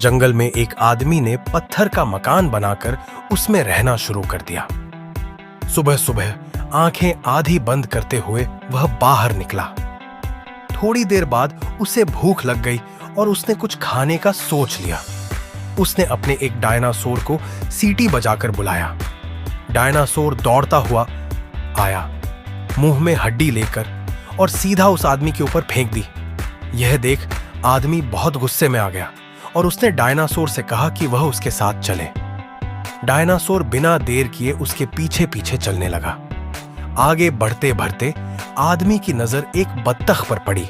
जंगल में एक आदमी ने पत्थर का मकान बनाकर उसमें रहना शुरू कर दिया। सुबह सुबह आंखें आधी बंद करते हुए वह बाहर निकला। थोड़ी देर बाद उसे भूख लग गई और उसने कुछ खाने का सोच लिया। उसने अपने एक डायनासोर को सीटी बजाकर बुलाया। डायनासोर दौड़ता हुआ आया, मुंह में हड्डी लेकर, और सीधा उस आदमी के ऊपर फेंक दी। यह देख आदमी बहुत गुस्से में आ गया और उसने डायनासोर से कहा कि वह उसके साथ चले। डायनासोर बिना देर किए उसके पीछे पीछे चलने लगा। आगे बढ़ते बढ़ते आदमी की नजर एक बत्तख पर पड़ी।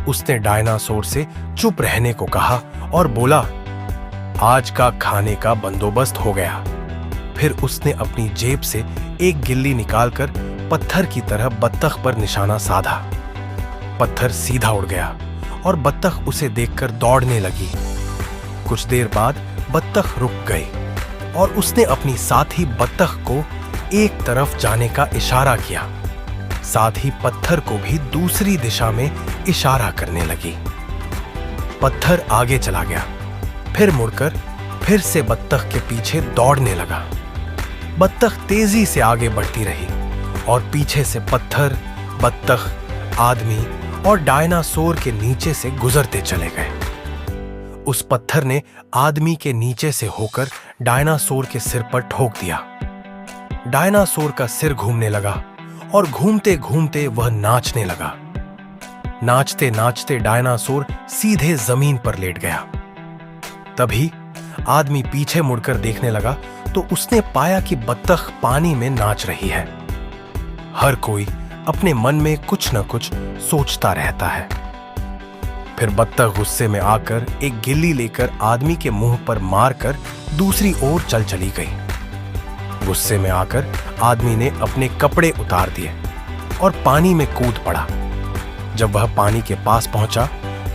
उसने डायनासोर से चुप रहने को कहा और बोला, आज का खाने का बंदोबस्त हो गया। फिर उसने अपनी जेब से एक गिल्ली निकालकर पत्थर की तरह बत्तख पर निशाना साधा। पत्थर सीधा उड़ गया और बत्तख उसे देखकर दौड़ने लगी। कुछ देर बाद बत्तख रुक गई और उसने अपनी साथी बत्तख को एक तरफ जाने का इशारा किया। साथ ही पत्थर को भी दूसरी दिशा में इशारा करने लगी। पत्थर आगे चला गया, फिर मुड़कर फिर से बत्तख के पीछे दौड़ने लगा। बत्तख तेजी से आगे बढ़ती रही और पीछे से पत्थर, बत्तख, आदमी और डायनासोर के नीचे से गुजरते चले गए। उस पत्थर ने आदमी के नीचे से होकर डायनासोर के सिर पर ठोक दिया। डायनासोर का सिर घूमने लगा और घूमते घूमते वह नाचने लगा। नाचते नाचते डायनासोर सीधे जमीन पर लेट गया। तभी आदमी पीछे मुड़कर देखने लगा तो उसने पाया कि बत्तख पानी में नाच रही है। हर कोई अपने मन में कुछ न कुछ सोचता रहता है। फिर बत्तख गुस्से में आकर एक गिल्ली लेकर आदमी के मुंह पर मारकर दूसरी ओर चल चली गई। गुस्से में आकर आदमी ने अपने कपड़े उतार दिए और पानी में कूद पड़ा। जब वह पानी के पास पहुंचा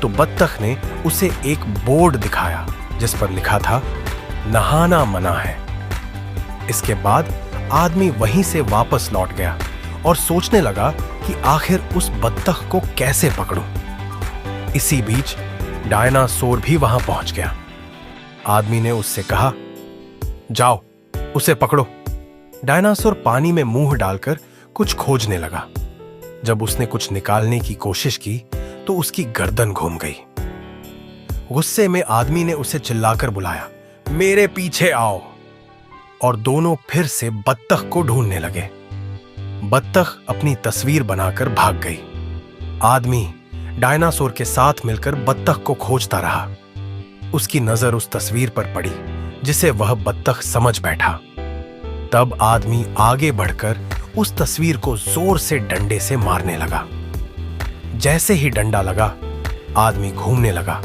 तो बत्तख ने उसे एक बोर्ड दिखाया जिस पर लिखा था, नहाना मना है। इसके बाद आदमी वहीं से वापस लौट गया और सोचने लगा कि आखिर उस बत्तख को कैसे पकड़ूं। इसी बीच डायनासोर भी वहां पहुंच गया। आदमी ने उससे कहा, जाओ उसे पकड़ो। डायनासोर पानी में मुंह डालकर कुछ खोजने लगा। जब उसने कुछ निकालने की कोशिश की तो उसकी गर्दन घूम गई। गुस्से में आदमी ने उसे चिल्लाकर बुलाया, मेरे पीछे आओ। और दोनों फिर से बत्तख को ढूंढने लगे। बत्तख अपनी तस्वीर बनाकर भाग गई। आदमी डायनासोर के साथ मिलकर बत्तख को खोजता रहा। उसकी नजर उस तस्वीर पर पड़ी जिसे वह बत्तख समझ बैठा। तब आदमी आगे बढ़कर उस तस्वीर को जोर से डंडे से मारने लगा। जैसे ही डंडा लगा, आदमी घूमने लगा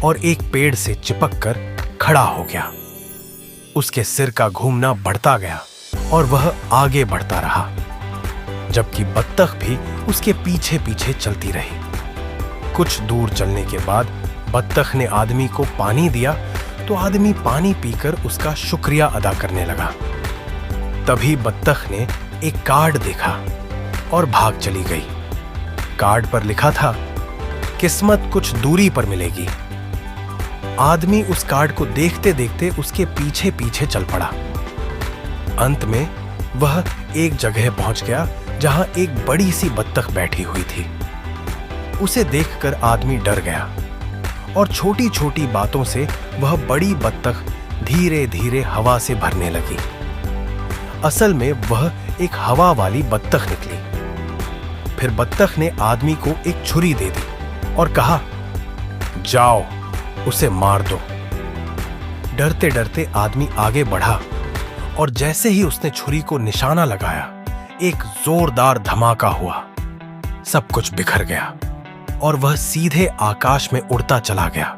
और एक पेड़ से चिपककर खड़ा हो गया। उसके सिर का घूमना बढ़ता गया और वह आगे बढ़ता रहा, जबकि बत्तख भी उसके पीछे पीछे चलती रही। कुछ दूर चलने के बाद बत्तख ने आदमी को पानी दिया तो आदमी पानी पीकर उसका शुक्रिया अदा करने लगा। तभी बत्तख ने एक कार्ड देखा और भाग चली गई। कार्ड पर लिखा था, किस्मत कुछ दूरी पर मिलेगी। आदमी उस कार्ड को देखते देखते उसके पीछे पीछे चल पड़ा। अंत में वह एक जगह पहुंच गया जहां एक बड़ी सी बत्तख बैठी हुई थी। उसे देखकर आदमी डर गया और छोटी छोटी बातों से वह बड़ी बत्तख धीरे धीरे हवा से भरने लगी। असल में वह एक हवा वाली बत्तख निकली। फिर बत्तख ने आदमी को एक छुरी दे दी और कहा, जाओ उसे मार दो। डरते डरते आदमी आगे बढ़ा और जैसे ही उसने छुरी को निशाना लगाया, एक जोरदार धमाका हुआ। सब कुछ बिखर गया और वह सीधे आकाश में उड़ता चला गया।